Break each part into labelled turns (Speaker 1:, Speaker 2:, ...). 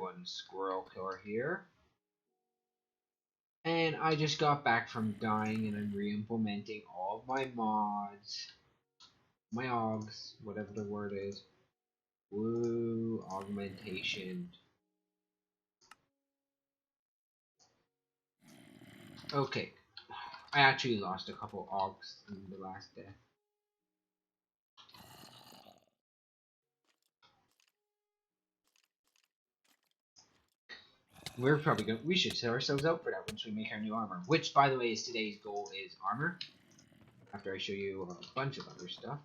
Speaker 1: one squirrel killer here. And I just got back from dying and I'm re-implementing all of my mods. My augs, whatever the word is. Woo, augmentation. Okay. I actually lost a couple augs in the last death. We should set ourselves out for that once we make our new armor. Which, by the way, is today's goal is armor. After I show you a bunch of other stuff.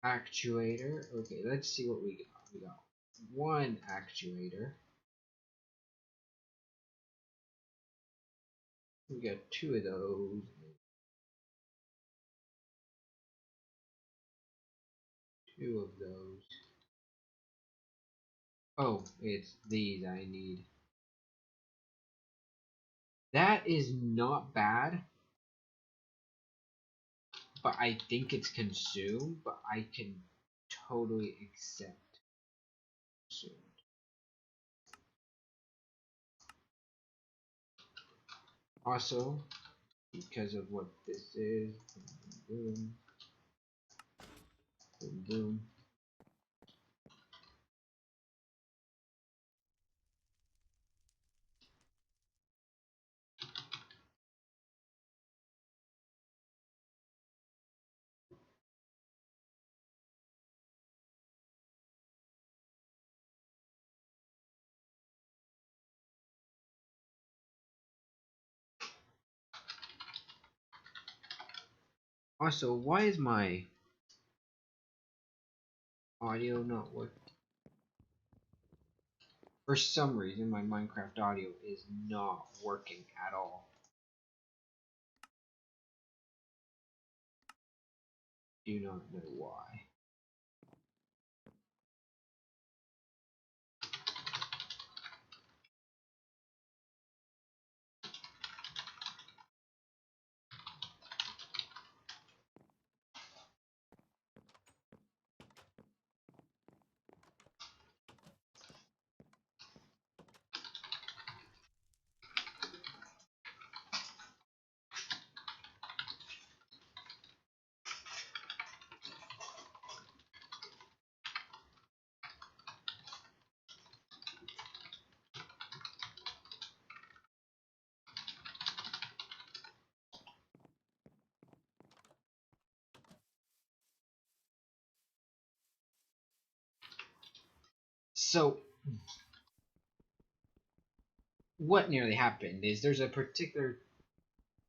Speaker 1: Actuator. Okay, let's see what we got. We got one actuator. We got two of those. Two of those. Oh, it's these I need. That is not bad. But I think it's consumed, but I can totally accept consumed. Also, because of what this is, boom, boom, boom. Also, why is my audio not working? For some reason, my Minecraft audio is not working at all. Do not know why. So, what nearly happened is there's a particular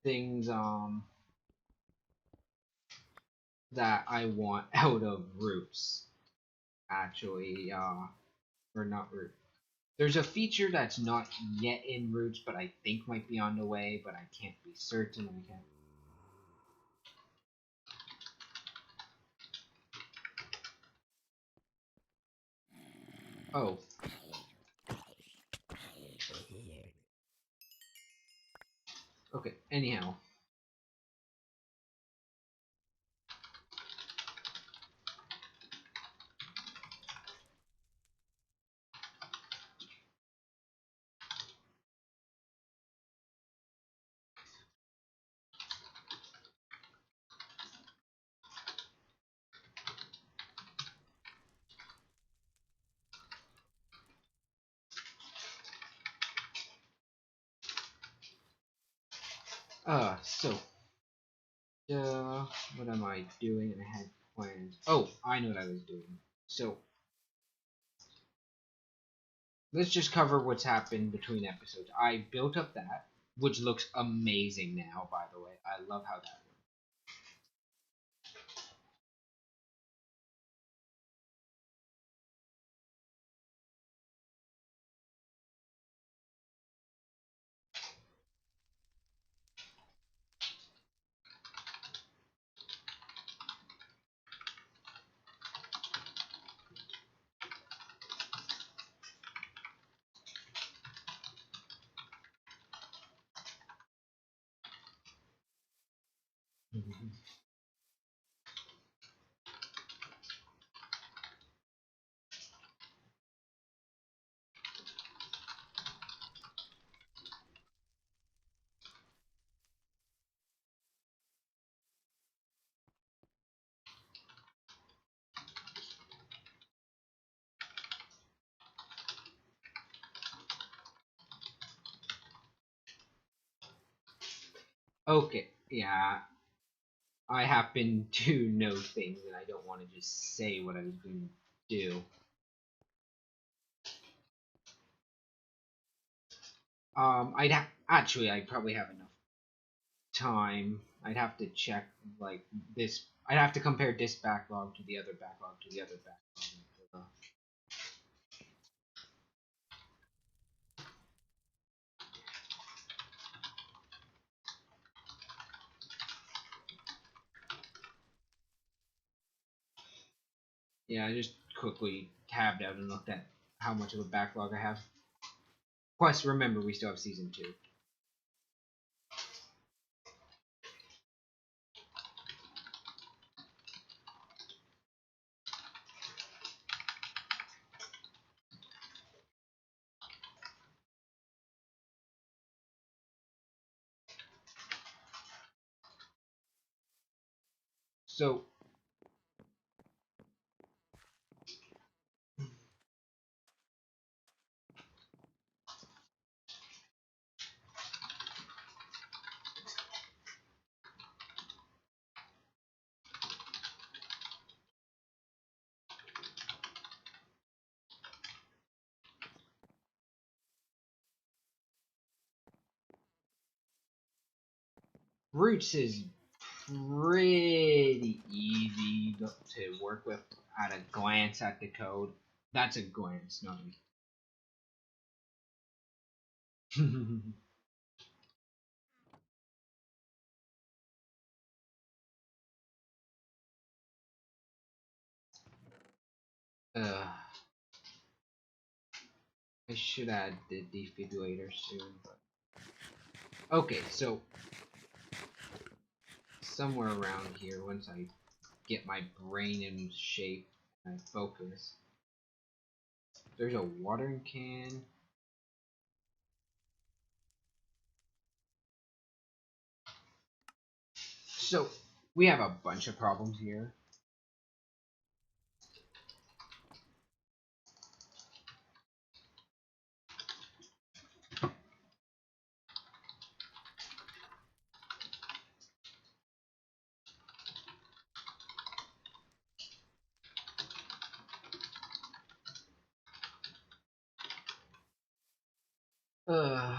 Speaker 1: things that I want out of roots. Actually, or not root. There's a feature that's not yet in roots, but I think might be on the way, but I can't be certain. I can't. Oh. Okay, anyhow. So. What am I doing? And I had plans. Oh, I know what I was doing. So. Let's just cover what's happened between episodes. I built up that, which looks amazing now, by the way. I love how that Okay, yeah. I happen to know things and I don't want to just say what I was going to do. Actually, I probably have enough time. I'd have to check like this. I'd have to compare this backlog to the other backlog to the other backlog. Yeah, I just quickly tabbed out and looked at how much of a backlog I have. Plus, remember we still have season 2. So Roots is pretty easy to work with at a glance at the code. That's a glance, not a... I should add the defibrillator soon. But... Okay, so somewhere around here, once I get my brain in shape and I focus, there's a watering can. So we have a bunch of problems here. Uh,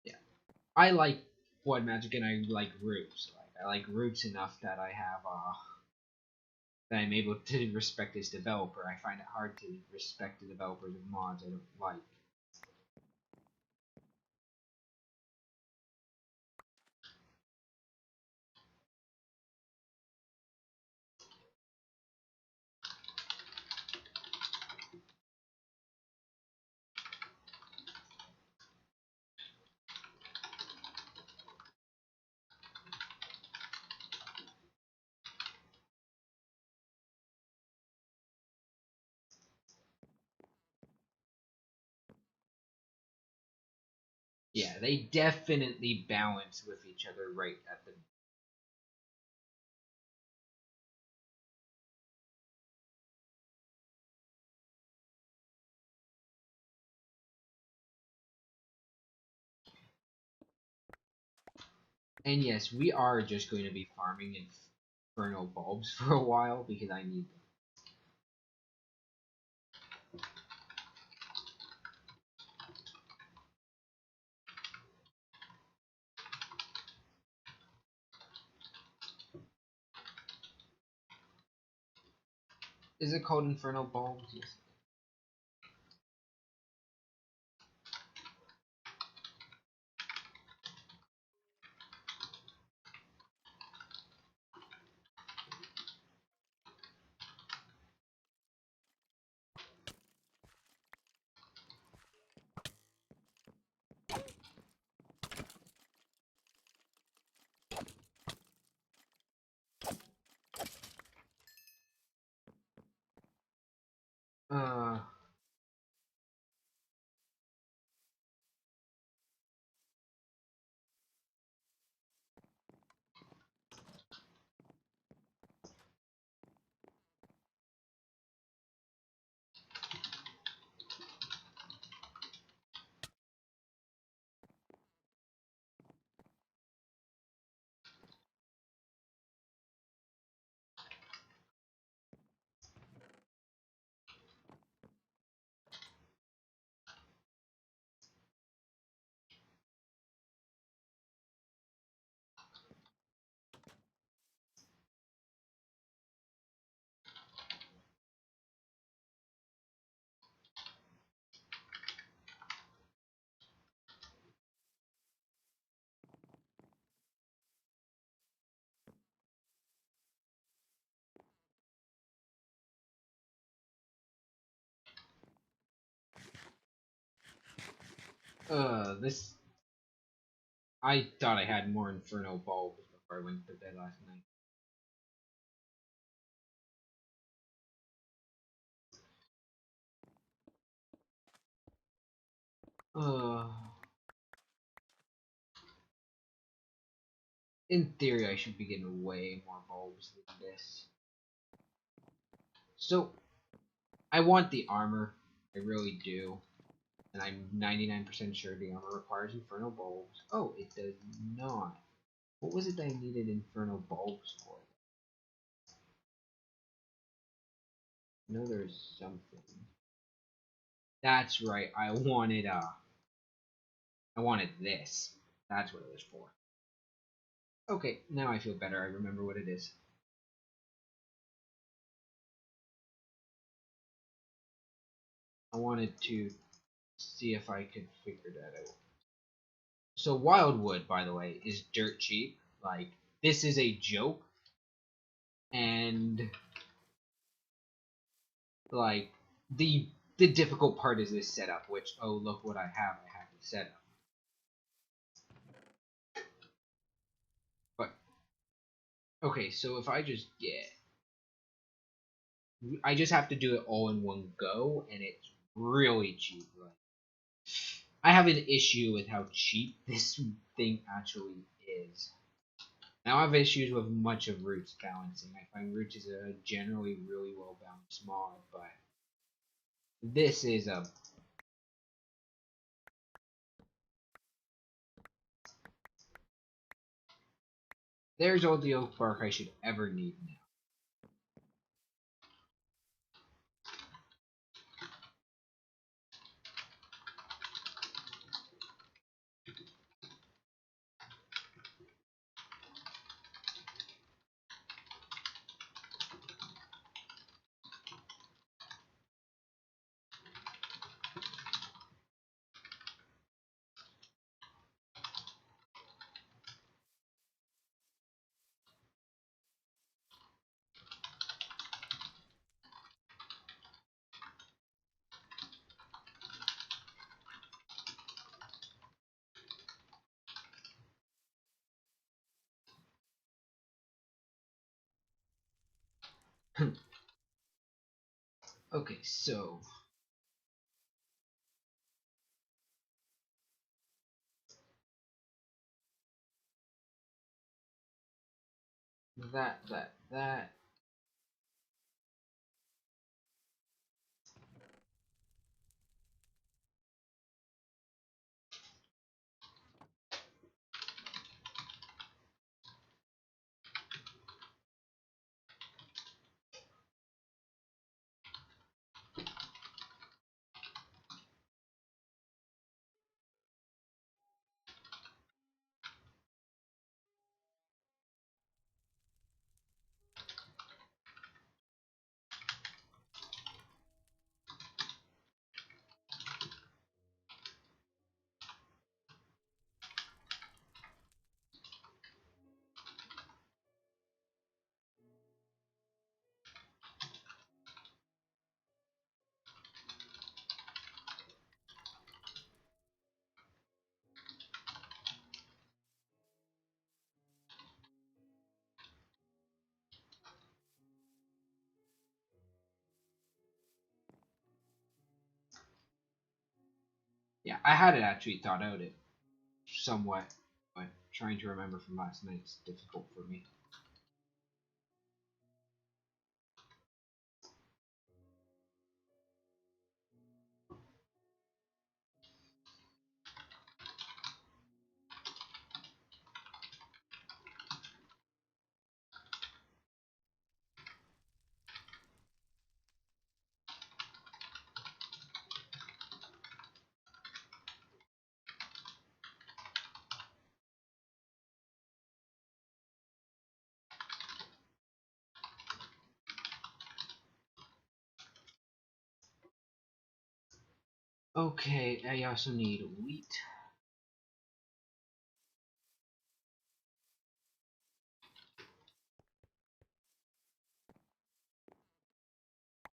Speaker 1: yeah, I like blood magic and I like roots. Like I like roots enough that I have that I'm able to respect this developer. I find it hard to respect the developers of mods I don't like. Yeah, they definitely balance with each other right at the... And yes, we are just going to be farming infernal bulbs for a while because I need them. Is it called infernal bulbs? Yes. This. I thought I had more Inferno bulbs before I went to bed last night. Uh, in theory, I should be getting way more bulbs than this. So, I want the armor. I really do. And I'm 99% sure the armor requires Inferno bulbs. Oh, it does not. What was it that I needed Inferno bulbs for? No, there's something. That's right. I wanted this. That's what it was for. Okay, now I feel better. I remember what it is. I wanted to see if I could figure that out. So Wildwood, by the way, is dirt cheap. Like, this is a joke. And like the difficult part is this setup, which, oh, look what I have to set up. But okay, so if I just I just have to do it all in one go, and it's really cheap. Like, I have an issue with how cheap this thing actually is. Now I have issues with much of Roots balancing. I find Roots is a generally really well balanced mod, but this is a there's all the oak bark I should ever need now. Okay, so that. Yeah, I had it actually thought out it somewhat, but trying to remember from last night is difficult for me. Okay, I also need wheat.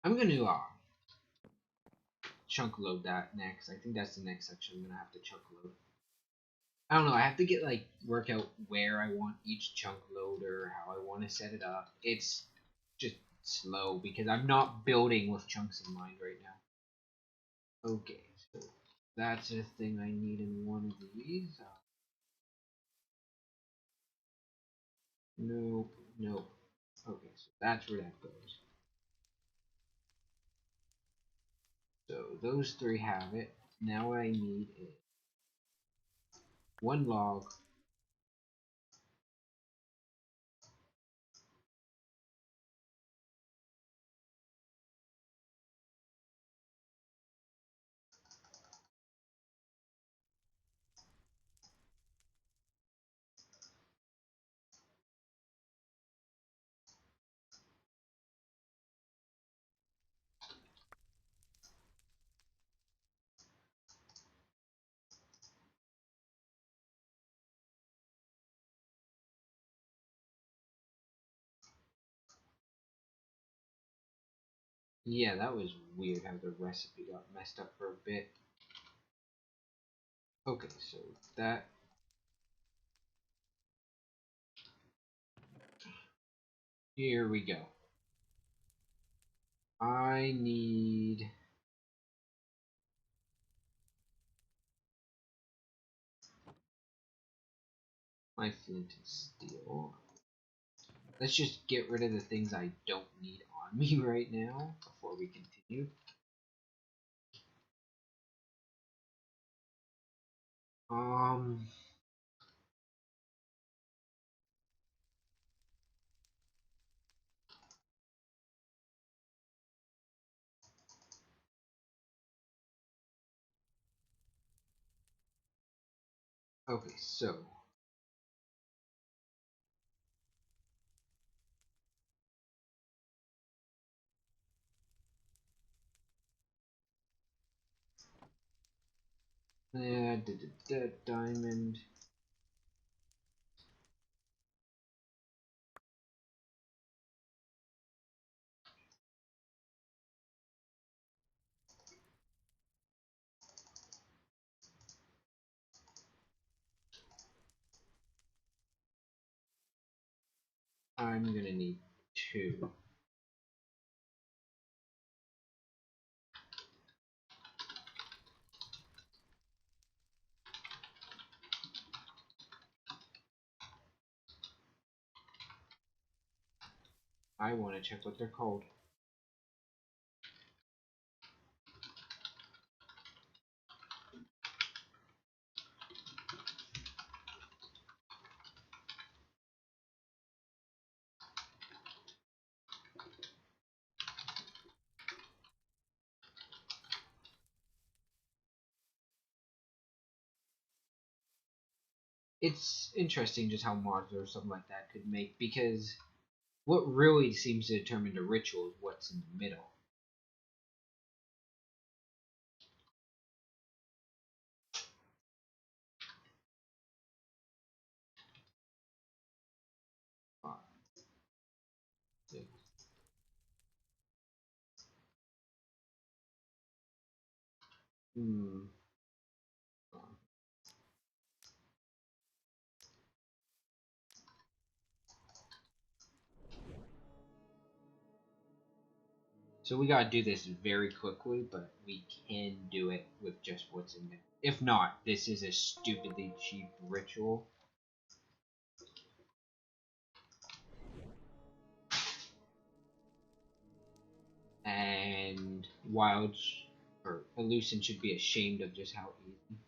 Speaker 1: I'm gonna chunk load that next. I think that's the next section I'm gonna have to chunk load. I don't know. I have to get like work out where I want each chunk loader, how I want to set it up. It's just slow because I'm not building with chunks in mind right now. Okay, so that's a thing I need in one of these. Nope, nope. Okay, so that's where that goes. So those three have it. Now what I need is one log. Yeah, that was weird how the recipe got messed up for a bit. Okay, so that. Here we go. I need my flint and steel. Let's just get rid of the things I don't need on me right now before we continue. Um, okay, so diamond. I'm gonna need 2. I want to check what they're called. It's interesting just how mods or something like that could make, because what really seems to determine the ritual is what's in the middle. Five, 6. Hmm. So we gotta do this very quickly, but we can do it with just what's in there. If not, this is a stupidly cheap ritual. And Wild or Elucent should be ashamed of just how easy.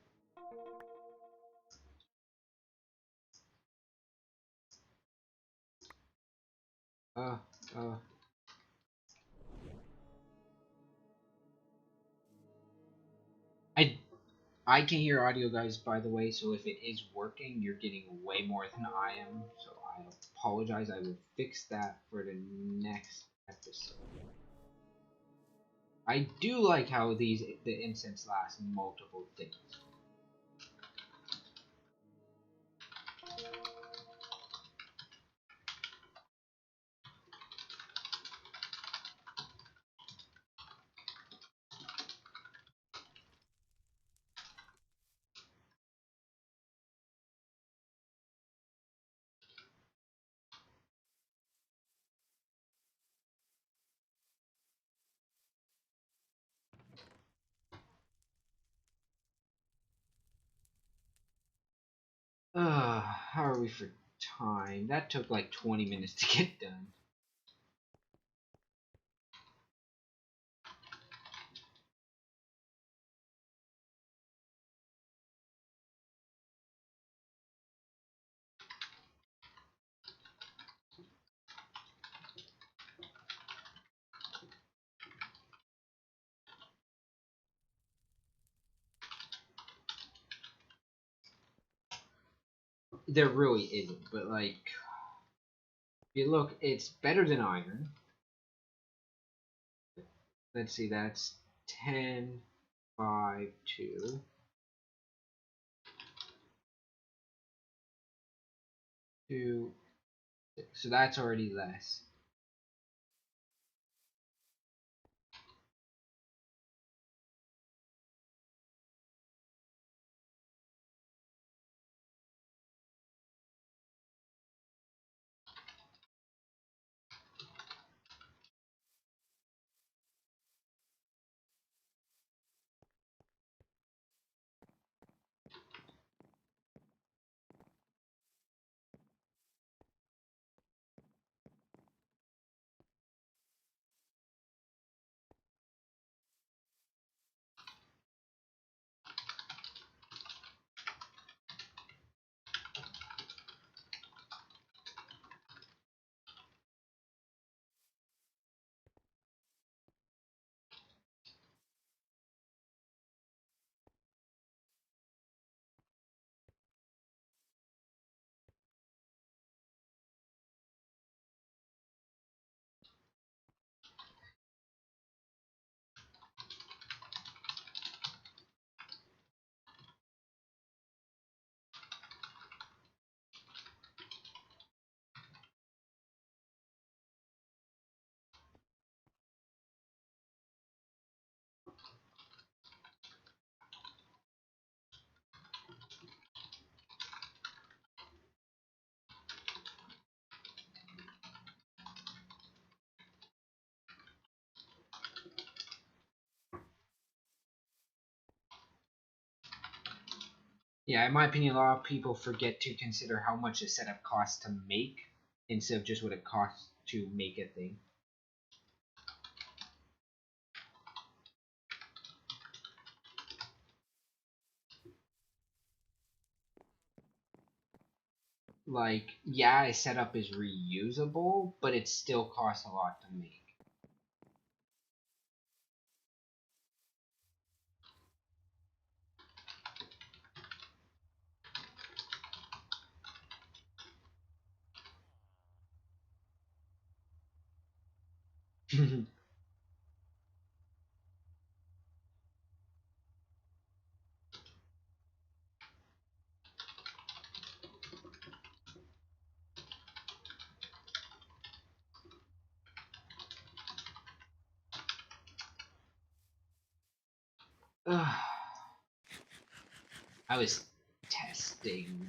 Speaker 1: Uh, uh. I I can hear audio, guys, by the way, so if it is working, you're getting way more than I am, so I apologize. I will fix that for the next episode. I do like how the incense lasts multiple things. How are we for time? That took like 20 minutes to get done. There really isn't, but like, if you look, it's better than iron. Let's see, that's 10, 5, 2. 2, 6. So that's already less. Yeah, in my opinion, a lot of people forget to consider how much a setup costs to make instead of just what it costs to make a thing. Like, yeah, a setup is reusable, but it still costs a lot to make. I was testing,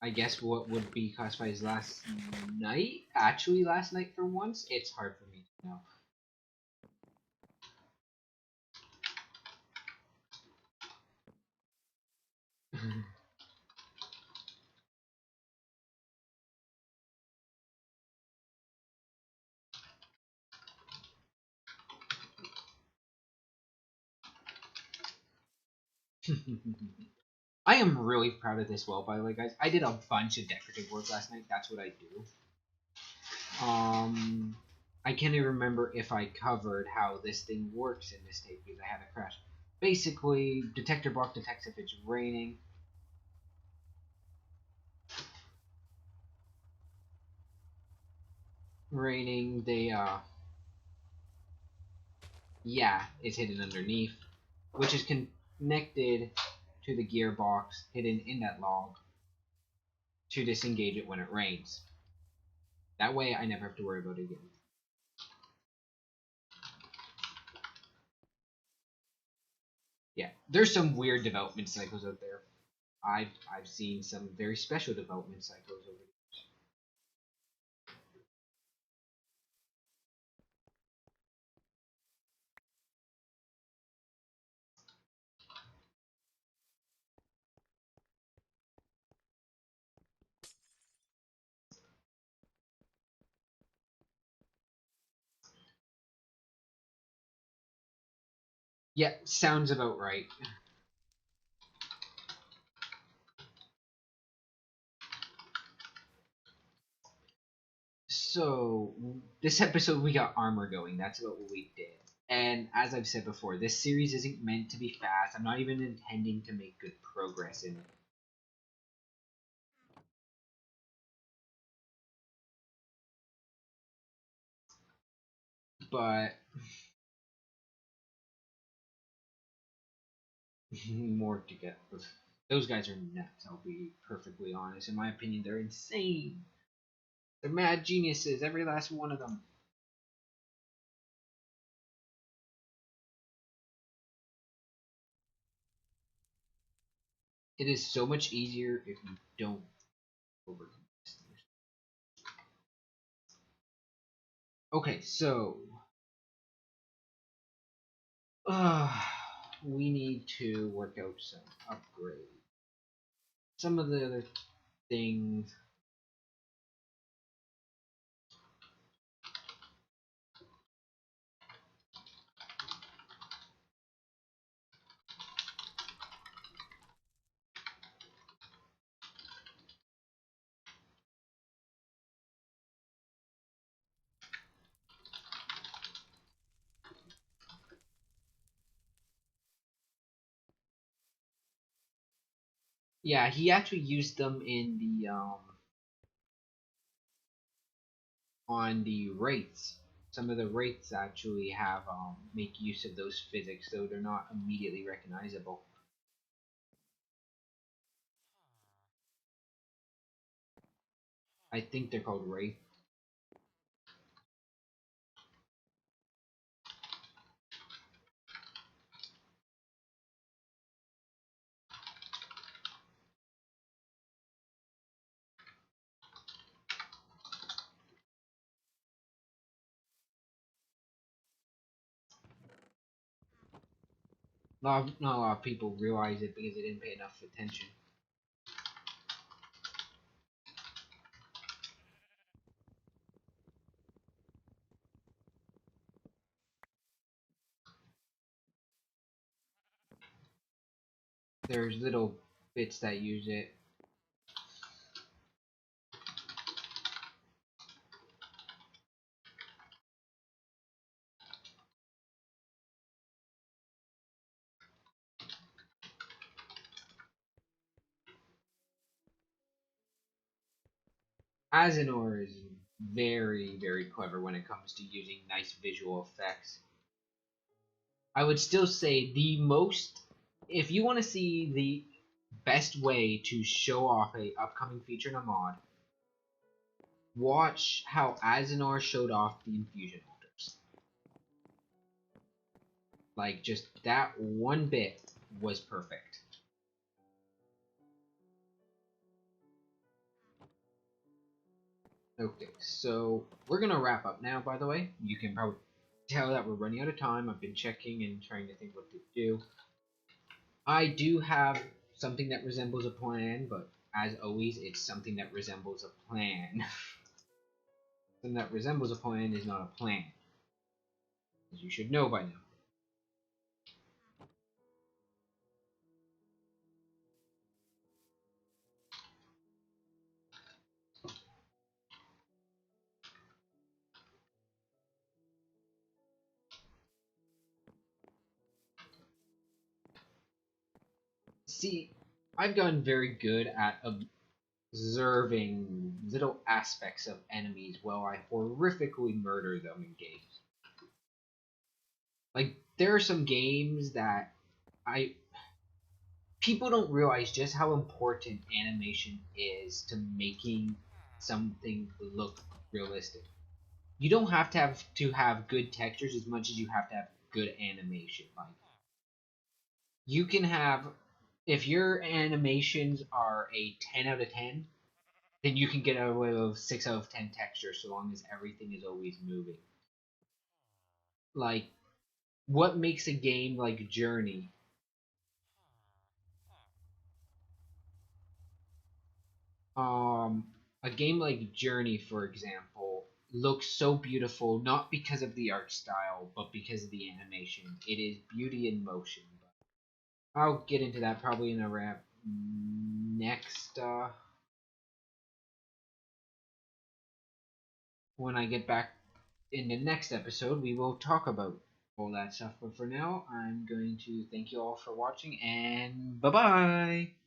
Speaker 1: I guess what would be classified as last night. Actually, last night for once, it's hard for me to know. I am really proud of this well, by the way, guys. I did a bunch of decorative work last night. That's what I do. I can't even remember if I covered how this thing works in this tape because I had a crash. Basically, detector block detects if it's raining. Raining, yeah, it's hidden underneath, which is connected to the gearbox hidden in that log to disengage it when it rains. That way, I never have to worry about it again. Yeah, there's some weird development cycles out there. I've seen some very special development cycles over Yeah, sounds about right. So, this episode we got armor going. That's about what we did. And as I've said before, this series isn't meant to be fast. I'm not even intending to make good progress in it. But more to get. Those guys are nuts, I'll be perfectly honest. In my opinion, they're insane. They're mad geniuses, every last one of them. It is so much easier if you don't overcome these things. Okay, so uh, we need to work out some upgrades. Some of the other things. Yeah, he actually used them in the on the wraiths. Some of the wraiths actually have make use of those physics, so they're not immediately recognizable. I think they're called wraith. Not a lot of people realize it because they didn't pay enough attention. There's little bits that use it. Asinor is very, very clever when it comes to using nice visual effects. I would still say the most, if you want to see the best way to show off a upcoming feature in a mod, watch how Asinor showed off the infusion altars. Like, just that one bit was perfect. Okay, so we're gonna wrap up now, by the way. You can probably tell that we're running out of time. I've been checking and trying to think what to do. I do have something that resembles a plan, but as always, it's something that resembles a plan. Something that resembles a plan is not a plan, as you should know by now. See, I've gotten very good at observing little aspects of enemies while I horrifically murder them in games. Like, there are some games that I people don't realize just how important animation is to making something look realistic. You don't have to have good textures as much as you have to have good animation. Like, you can have, if your animations are a 10 out of 10, then you can get away with 6 out of 10 textures so long as everything is always moving. Like, what makes a game like Journey a game like Journey, for example, looks so beautiful, not because of the art style, but because of the animation. It is beauty in motion. But I'll get into that probably in a wrap next. When I get back in the next episode, we will talk about all that stuff. But for now, I'm going to thank you all for watching, and bye bye.